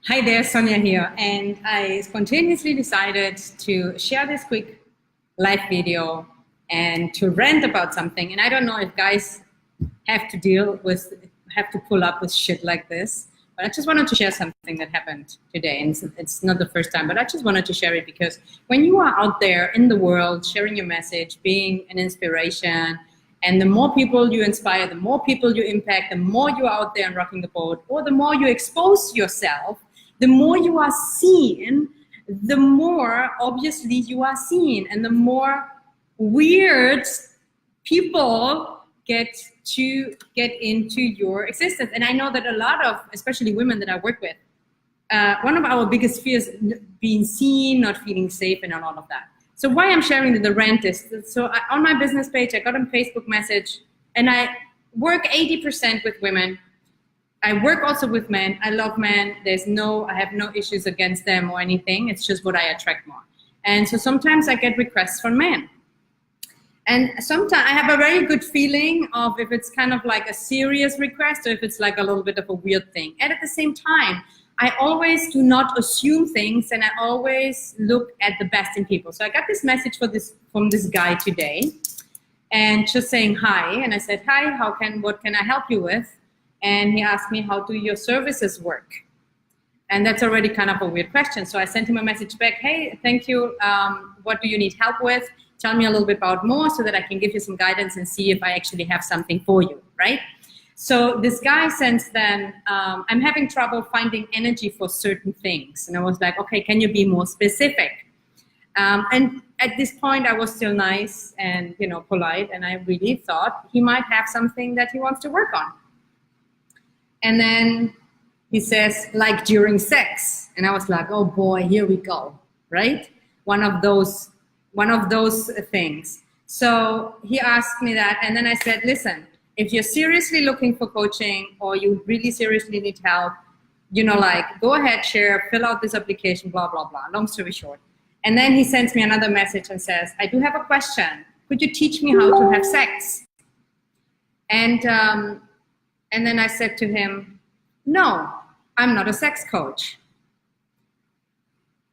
Hi there, Sonia here, and I spontaneously decided to share this quick live video and to rant about something. And I don't know if guys have to pull up with shit like this, but I just wanted to share something that happened today. And it's not the first time, but I just wanted to share it because when you are out there in the world, sharing your message, being an inspiration, and the more people you inspire, the more people you impact, the more you are out there and rocking the boat, or the more you expose yourself, the more you are seen, the more obviously you are seen, and the more weird people get into your existence. And I know that a lot of, especially women that I work with, one of our biggest fears being seen, not feeling safe, and a lot of that. So why I'm sharing the rant is, on my business page, I got a Facebook message, and I work 80% with women. I work also with men. I love men. I have no issues against them or anything. It's just what I attract more. And so sometimes I get requests from men. And sometimes I have a very good feeling of if it's kind of like a serious request or if it's like a little bit of a weird thing. And at the same time, I always do not assume things, and I always look at the best in people. So I got this message from this guy today, and just saying hi. And I said, hi, what can I help you with? And he asked me, how do your services work? And that's already kind of a weird question. So I sent him a message back, hey, thank you. What do you need help with? Tell me a little bit about more so that I can give you some guidance and see if I actually have something for you, right? So this guy sends then, I'm having trouble finding energy for certain things. And I was like, okay, can you be more specific? And at this point, I was still nice and polite, and I really thought he might have something that he wants to work on. And then he says, like during sex. And I was like, oh boy, here we go, right? One of those things. So he asked me that, and then I said, listen, if you're seriously looking for coaching or you really seriously need help, go ahead, share, fill out this application, blah, blah, blah. Long story short. And then he sends me another message and says, I do have a question. Could you teach me how to have sex? And then I said to him, no, I'm not a sex coach.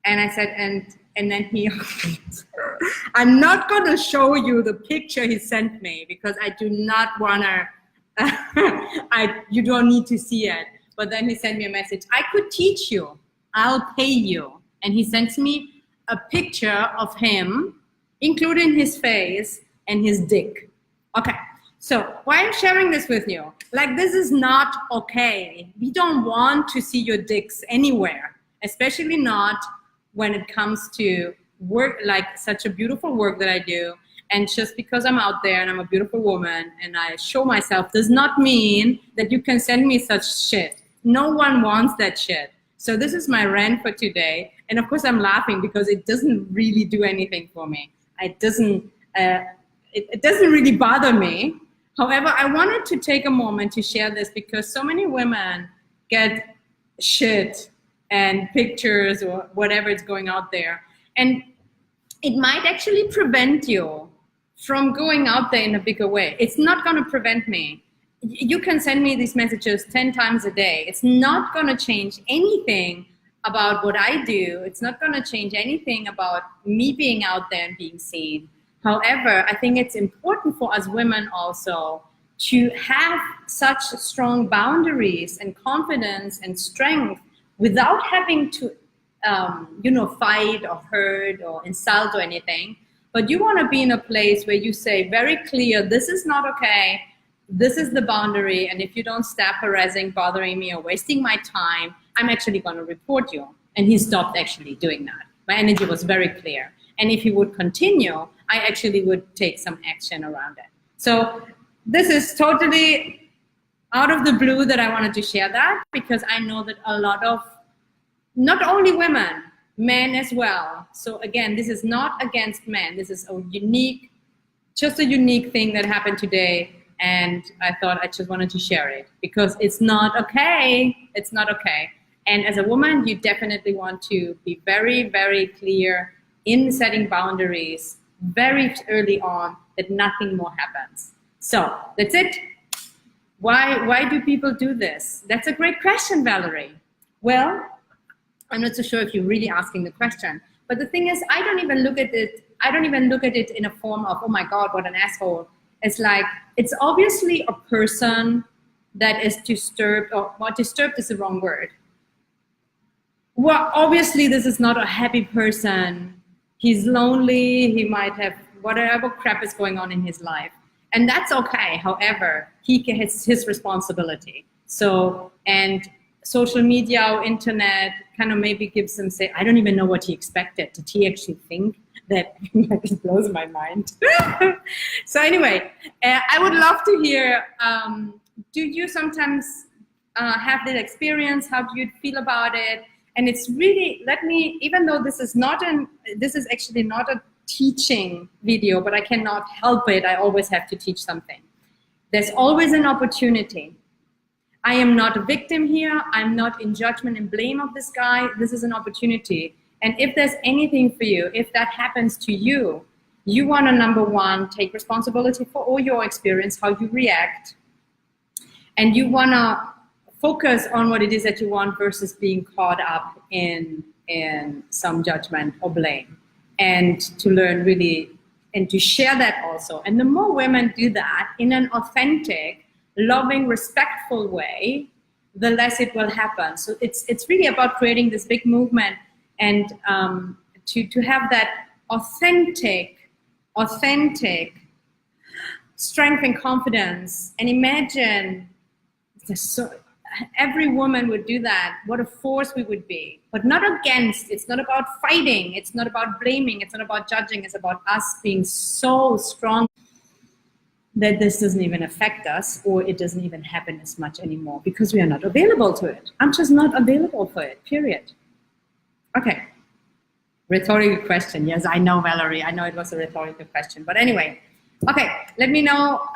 And I said, and then he, I'm not going to show you the picture he sent me because I do not want to, you don't need to see it. But then he sent me a message, I could teach you, I'll pay you. And he sends me a picture of him, including his face and his dick. Okay, so why I'm sharing this with you, like this is not okay. We don't want to see your dicks anywhere, especially not when it comes to work, like such a beautiful work that I do. And just because I'm out there and I'm a beautiful woman and I show myself does not mean that you can send me such shit. No one wants that shit. So this is my rant for today. And of course I'm laughing because it doesn't really do anything for me. It doesn't really bother me. However, I wanted to take a moment to share this because so many women get shit and pictures or whatever is going out there. And it might actually prevent you from going out there in a bigger way. It's not going to prevent me. You can send me these messages 10 times a day. It's not going to change anything about what I do. It's not going to change anything about me being out there and being seen. However, I think it's important for us women also to have such strong boundaries and confidence and strength without having to, fight or hurt or insult or anything. But you want to be in a place where you say very clear, this is not okay, this is the boundary, and if you don't stop harassing, bothering me, or wasting my time, I'm actually going to report you. And he stopped actually doing that. My energy was very clear. And if he would continue, I actually would take some action around it. So this is totally out of the blue that I wanted to share that because I know that a lot of, not only women, men as well. So again, this is not against men. This is just a unique thing that happened today. And I thought I just wanted to share it because it's not okay. It's not okay. And as a woman, you definitely want to be very, very clear in setting boundaries very early on that nothing more happens. So that's it. Why do people do this? That's a great question, Valerie. Well, I'm not so sure if you're really asking the question. But the thing is, I don't even look at it in a form of, oh my God, what an asshole. It's like, it's obviously a person that is disturbed, or well, disturbed is the wrong word. Well, obviously this is not a happy person. He's lonely, he might have whatever crap is going on in his life. And that's okay. However, he has his responsibility. So, and social media or internet kind of maybe gives him, say, I don't even know what he expected. Did he actually think that? It blows my mind. So anyway, I would love to hear, do you sometimes have that experience? How do you feel about it? And it's really, even though this is actually not a teaching video, but I cannot help it. I always have to teach something. There's always an opportunity. I am not a victim here. I'm not in judgment and blame of this guy. This is an opportunity. And if there's anything for you, if that happens to you, you want to, number one, take responsibility for all your experience, how you react. And you want to focus on what it is that you want versus being caught up in some judgment or blame. And to learn really, and to share that also. And the more women do that in an authentic, loving, respectful way, the less it will happen. So it's really about creating this big movement and to have that authentic strength and confidence. And imagine, every woman would do that, what a force we would be. But not against, it's not about fighting, it's not about blaming, it's not about judging, it's about us being so strong that this doesn't even affect us, or it doesn't even happen as much anymore because we are not available to it. I'm just not available for it, period. Okay, rhetorical question. Yes, I know, Valerie, I know it was a rhetorical question, but anyway. Okay, let me know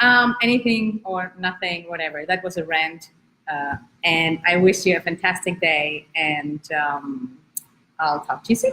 anything or nothing, whatever. That was a rant. And I wish you a fantastic day, and I'll talk to you soon.